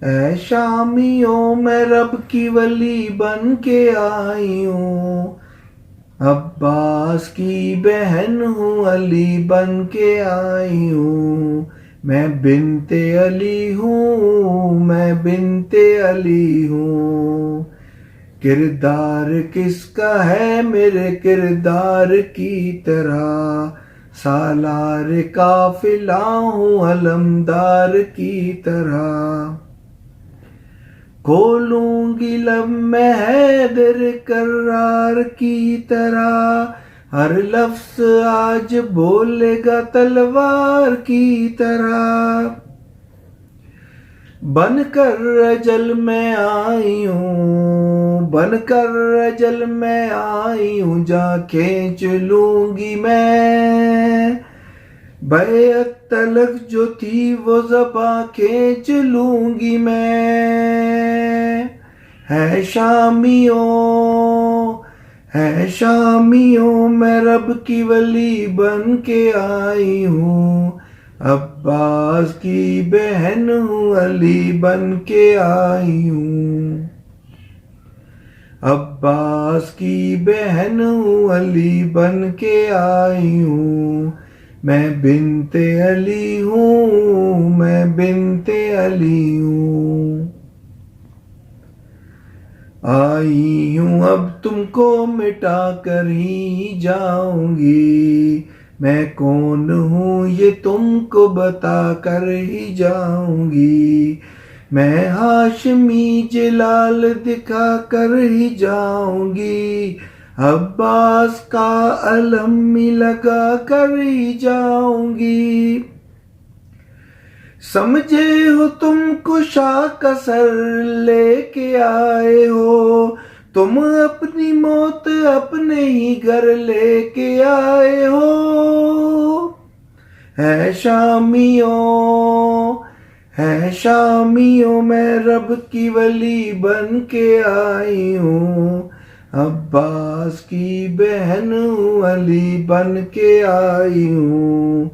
ऐ शामियों मैं रब की वली बन के आई हूँ। अब्बास की बहन हूँ अली बन के आई हूँ। मैं बिनते अली हूँ, मैं बिनते अली हूँ। किरदार किसका है मेरे किरदार की तरह, सालार काफिला हूँ अलमदार की तरह। खोलूंगी लब में हैदर करार की तरह, हर लफ्ज आज बोलेगा तलवार की तरह। बनकर अजल में आई हूँ, बनकर अजल में आई हूँ, जा खींच लूंगी मैं। बैत तलक जो थी वो ज़बा खींच लूंगी मैं। है शामियों, है शामियों मैं रब की वली बन के आई हूँ। अब्बास की बहन हूँ अली बन के आई हूँ। अब्बास की बहन हूँ अली बन के आई हूँ। मैं बिनते अली हूँ, मैं बिनते अली हूँ। आई हूँ अब तुमको मिटा कर ही जाऊंगी। मैं कौन हूँ ये तुमको बता कर ही जाऊंगी। मैं हाशमी जलाल दिखा कर ही जाऊंगी। अब्बास का अलम लगा कर ही जाऊंगी। समझे हो तुम कुशा का सर लेके आए हो, तुम अपनी मौत अपने ही घर लेके आए हो। है शामियों, है शामियों मैं रब की वली बन के आई हूँ। अब्बास की बहन हूँ अली बन के आई हूँ।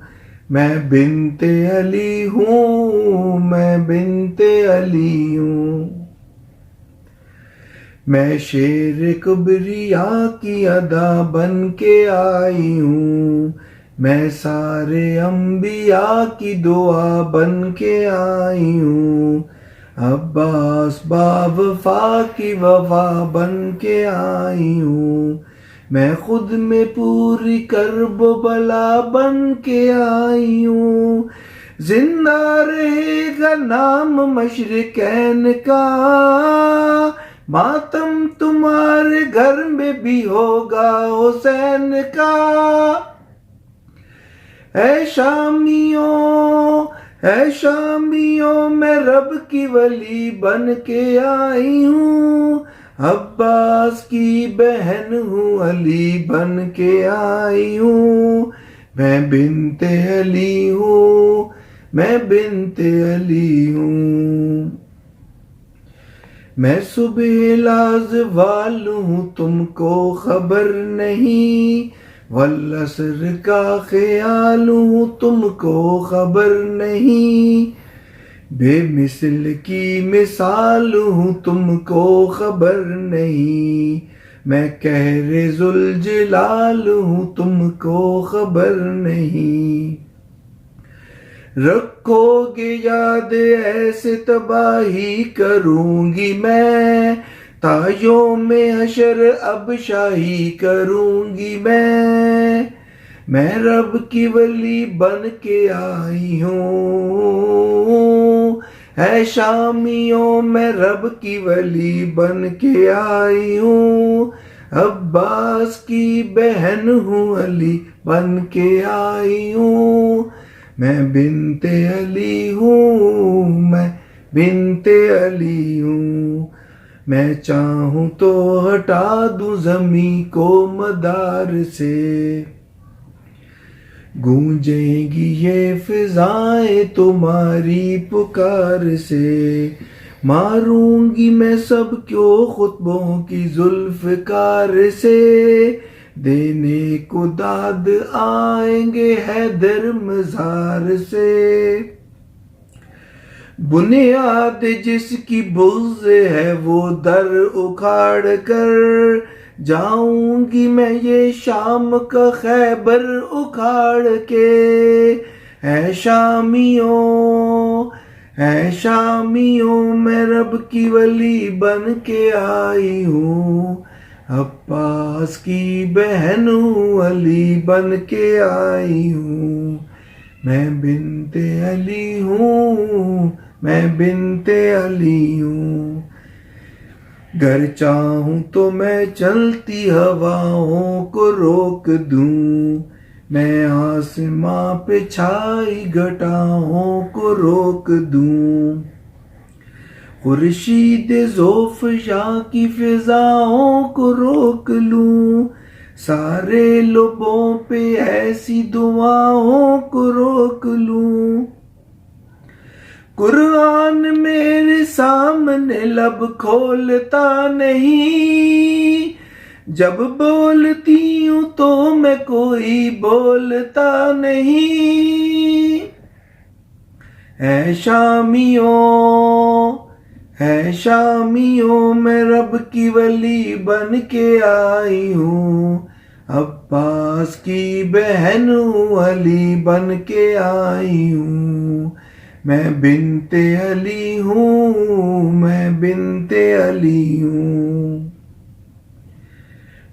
मैं बिनते अली हूँ, मैं बिनते अली हूँ। मैं शेर कुबरिया की अदा बन के आई हूँ। मैं सारे अंबिया की दुआ बन के आई हूँ। अब्बास बावफा की वफा बन के आई हूँ। मैं खुद में पूरी करब बला बन के आई हूँ। जिंदा रहेगा नाम मशरिकैन का, मातम तुम्हारे घर में भी होगा हुसैन का। ऐ शामियों, ऐ शामियों मैं रब की वली बन के आई हूँ। अब्बास की बहन हूँ अली बन के आई हूँ। मैं बिनते अली हूँ, मैं बिनते अली हूँ। मैं सुबह लाज़वाल हूँ तुमको खबर नहीं, वल्लसर का ख्याल हूँ तुमको खबर नहीं। बेमिसल की मिसाल हूँ तुमको खबर नहीं। मैं कहरे जुल जलाल हूँ तुमको खबर नहीं। रखोगे याद ऐसे तबाही करूंगी मैं, तायों में हशर अब शाही करूंगी मैं रब की वली बन के आई हूँ। है शामियों मैं रब की वली बन के आई हूँ। अब्बास की बहन हूँ अली बन के आई हूँ। मैं बिनते अली हूँ, मैं बिनते अली हूँ। मैं चाहूँ तो हटा दूँ ज़मीं को मदार से, गूंजेंगी ये फिजाएं तुम्हारी पुकार से। मारूंगी मैं सब क्यों खुतबों की जुल्फकार से, देने को दाद आएंगे हैदर मजार से। बुनियाद जिसकी बुज़ है वो दर उखाड़ कर जाऊंगी मैं ये शाम का खैबर उखाड़ के। है शामियों मैं रब की वली बन के आई हूँ, अब्बास की बहन हूँ अली बन के आई हूँ। मैं बिनते अली हूँ, मैं बिनते अली हूँ। गर चाहूं तो मैं चलती हवाओं को रोक दूं, मैं आसमां पे छाई घटाओं को रोक दूं। खुर्शीद ज़ोफ़शा की फिजाओं को रोक लूं, सारे लोगों पे ऐसी दुआओं को रोक लूं। कुरान मेरे सामने लब खोलता नहीं, जब बोलती हूँ तो मैं कोई बोलता नहीं। है शामियों मैं रब की वली बन के आई हूँ, अब्बास की बहन हूँ अली बन के आई हूँ। मैं बिनते अली हूँ, मैं बिनते अली हूँ।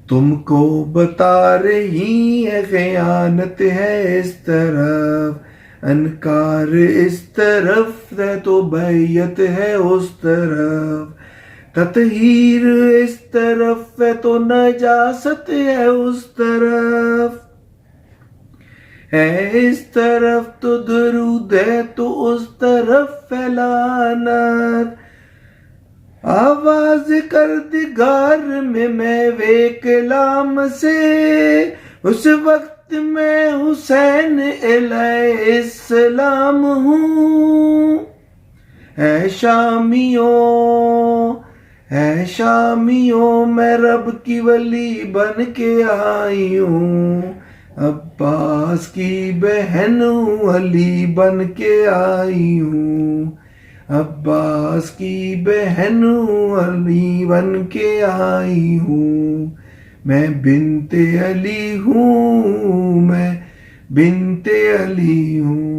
तुमको बता रही है ख़यानत है इस तरफ, अनकार इस तरफ है तो बैयत है उस तरफ। ततहीर इस तरफ है तो नजासत है उस तरफ। है इस तरफ तो दरूद है तो उस तरफ फैलानत। आवाज कर दिगार में मैं वे कलाम से, उस वक्त मैं हुसैन अलैहिस्सलाम हूँ। है शामियों मैं रब की वली बन के आई हूँ, अब्बास की बहन हूँ अली बन के आई हूँ। अब्बास की बहन हूँ अली बन के आई हूँ। मैं बिनते अली हूँ, मैं बिनते अली हूँ।